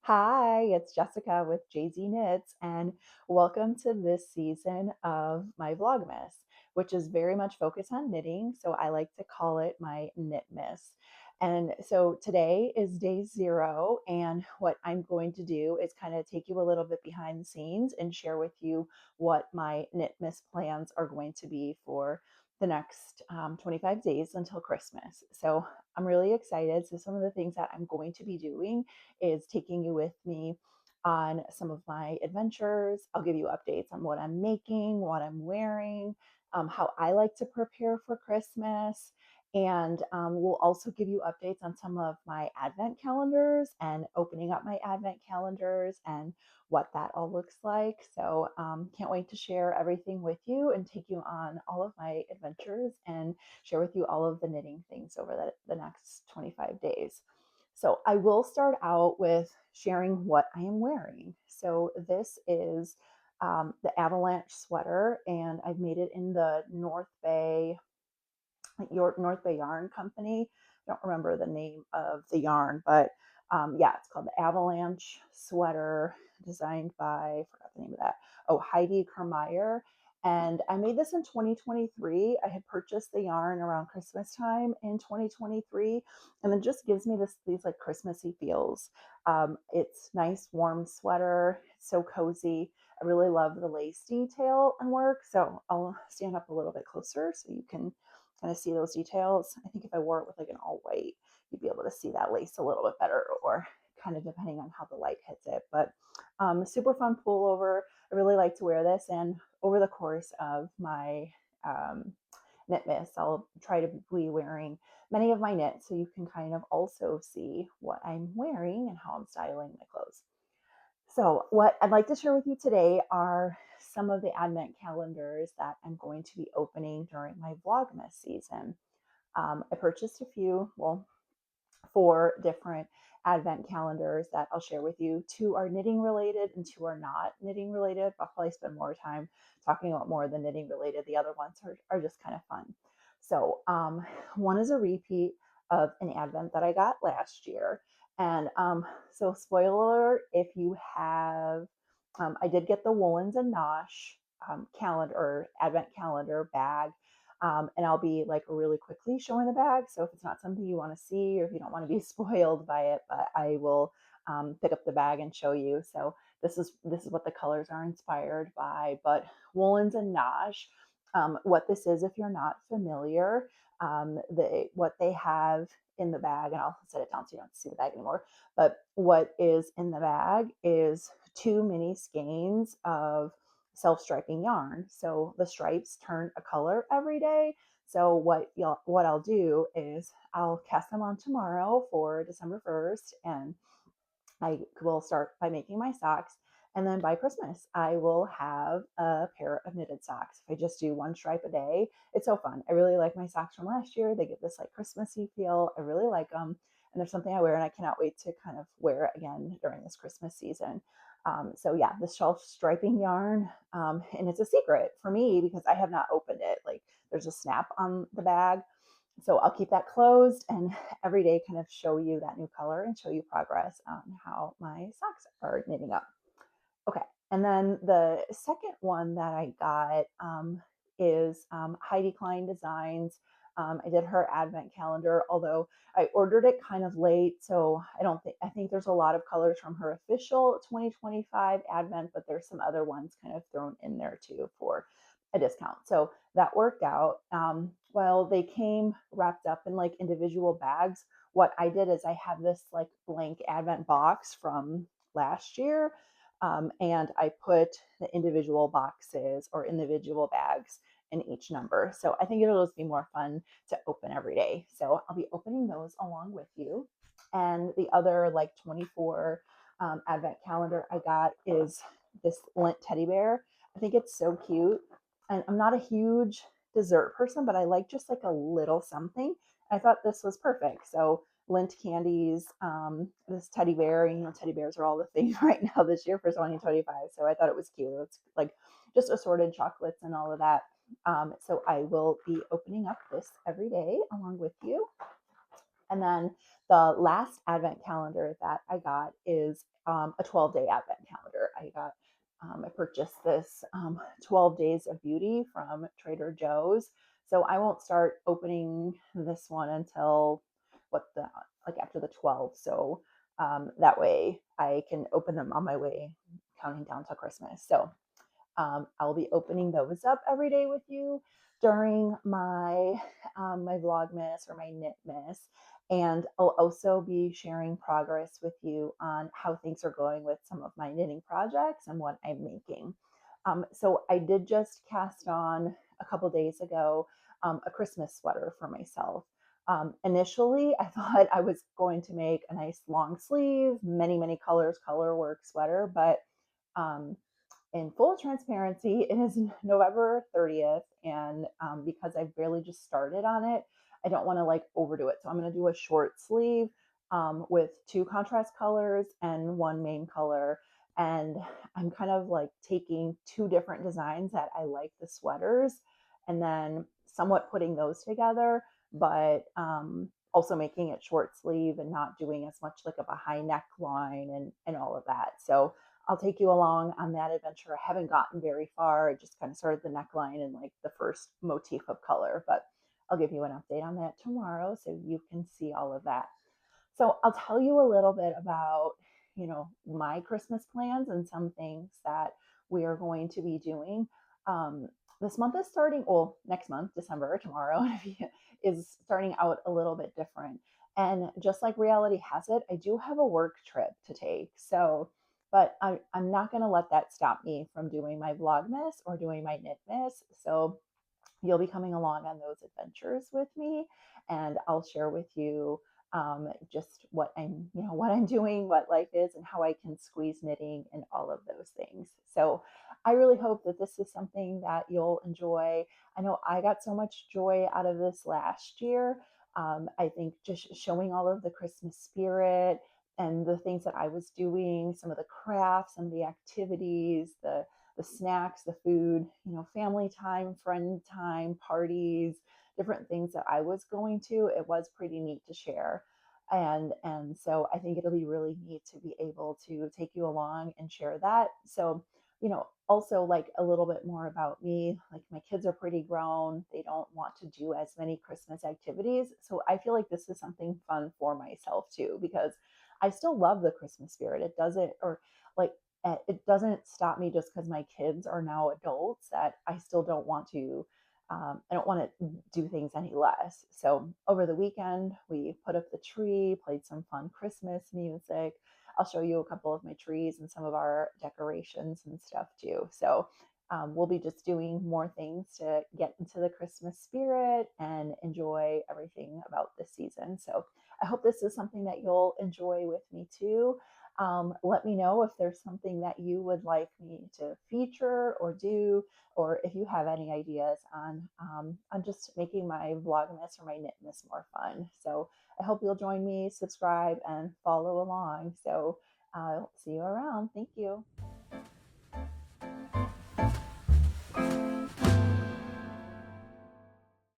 Hi, it's Jessica with JZ Knits, and welcome to this season of my Vlogmas, which is very much focused on knitting. So I like to call it my Knitmas. And so today is day 0, and what I'm going to do is kind of take you a little bit behind the scenes and share with you what my Knitmas plans are going to be for the next 25 days until Christmas. So I'm really excited. So some of the things that I'm going to be doing is taking you with me on some of my adventures. I'll give you updates on what I'm making, what I'm wearing, how I like to prepare for Christmas. And we'll also give you updates on some of my advent calendars and opening up my advent calendars and what that all looks like. So, can't wait to share everything with you and take you on all of my adventures and share with you all of the knitting things over the next 25 days. So I will start out with sharing what I am wearing. So this is the Avalanche sweater, and I've made it in the North Bay Yarn Company. I don't remember the name of the yarn, but yeah, it's called the Avalanche sweater, designed by, I forgot the name of that. Oh, Heidi Kermeyer. And I made this in 2023. I had purchased the yarn around Christmas time in 2023, and it just gives me these like Christmassy feels. It's nice, warm sweater. It's so cozy. I really love the lace detail and work. So I'll stand up a little bit closer so you can kind of see those details. I think if I wore it with like an all white, you'd be able to see that lace a little bit better, or kind of depending on how the light hits it. But super fun pullover. I really like to wear this, and over the course of my Knitmas, I'll try to be wearing many of my knits so you can kind of also see what I'm wearing and how I'm styling my clothes. So, what I'd like to share with you today are some of the advent calendars that I'm going to be opening during my Vlogmas season. I purchased a few, well, 4 different advent calendars that I'll share with you. 2 are knitting related and 2 are not knitting related. I'll probably spend more time talking about more of the knitting related. The other ones are just kind of fun. So, one is a repeat of an advent that I got last year. And so, spoiler, if you have, I did get the Woolens and Nosh calendar or advent calendar bag, and I'll be like really quickly showing the bag. So if it's not something you want to see, or if you don't want to be spoiled by it, but I will pick up the bag and show you. So this is what the colors are inspired by. But Woolens and Nosh, what this is, if you're not familiar, what they have in the bag, and I'll set it down so you don't see the bag anymore. But what is in the bag is 2 mini skeins of self-striping yarn. So the stripes turn a color every day. So what I'll do is I'll cast them on tomorrow for December 1st, and I will start by making my socks. And then by Christmas, I will have a pair of knitted socks. If I just do 1 stripe a day, it's so fun. I really like my socks from last year. They give this like Christmassy feel. I really like them. And there's something I wear, and I cannot wait to kind of wear it again during this Christmas season. So yeah, the shelf striping yarn, and it's a secret for me because I have not opened it. Like there's a snap on the bag, so I'll keep that closed and every day kind of show you that new color and show you progress on how my socks are knitting up. Okay. And then the second one that I got is Heidi Klein Designs. I did her advent calendar, although I ordered it kind of late. So I think there's a lot of colors from her official 2025 advent, but there's some other ones kind of thrown in there too for a discount. So that worked out. Well, they came wrapped up in like individual bags. What I did is I have this like blank advent box from last year, and I put the individual boxes or individual bags in each number. So I think it'll just be more fun to open every day. So I'll be opening those along with you. And the other like 24 advent calendar I got is this lint teddy bear. I think it's so cute. And I'm not a huge dessert person, but I like just like a little something. I thought this was perfect. So lint candies, this teddy bear. Teddy bears are all the thing right now this year for 2025. So I thought it was cute. It's like just assorted chocolates and all of that. So I will be opening up this every day along with you. And then the last advent calendar that I got is a 12-day advent calendar. I purchased this 12 Days of Beauty from Trader Joe's. So I won't start opening this one until what the like after the 12th. So that way I can open them on my way counting down to Christmas. So I'll be opening those up every day with you during my Vlogmas or my Knitmas, and I'll also be sharing progress with you on how things are going with some of my knitting projects and what I'm making. So I did just cast on a couple days ago a Christmas sweater for myself. Initially, I thought I was going to make a nice long sleeve, many colors, color work sweater, but um, in full transparency, it is November 30th, and because I've barely just started on it, I don't want to like overdo it. So I'm going to do a short sleeve with two contrast colors and one main color. And I'm kind of like taking two different designs that I like the sweaters and then somewhat putting those together, but also making it short sleeve and not doing as much like of a high neckline and all of that. So I'll take you along on that adventure. I haven't gotten very far. I just kind of started the neckline and like the first motif of color, but I'll give you an update on that tomorrow so you can see all of that. So I'll tell you a little bit about, my Christmas plans and some things that we are going to be doing. Um, this month is starting, well, next month, December, tomorrow, is starting out a little bit different. And just like reality has it, I do have a work trip to take. So, but I'm not going to let that stop me from doing my Vlogmas or doing my Knitmas. So you'll be coming along on those adventures with me, and I'll share with you just what I'm doing, what life is, and how I can squeeze knitting and all of those things. So I really hope that this is something that you'll enjoy. I know I got so much joy out of this last year. I think just showing all of the Christmas spirit and the things that I was doing, some of the crafts, some of the activities, the snacks, the food, family time, friend time, parties, different things that I was going to, it was pretty neat to share. And so I think it'll be really neat to be able to take you along and share that. So, also like a little bit more about me. Like my kids are pretty grown. They don't want to do as many Christmas activities. So I feel like this is something fun for myself too, because I still love the Christmas spirit. It doesn't, or like it doesn't stop me just because my kids are now adults that I still don't want to. I don't want to do things any less. So over the weekend, we put up the tree, played some fun Christmas music. I'll show you a couple of my trees and some of our decorations and stuff too. So we'll be just doing more things to get into the Christmas spirit and enjoy everything about this season. So I hope this is something that you'll enjoy with me too. Let me know if there's something that you would like me to feature or do, or if you have any ideas on just making my Vlogmas or my Knitmas more fun. So I hope you'll join me, subscribe, and follow along. So I'll see you around. Thank you.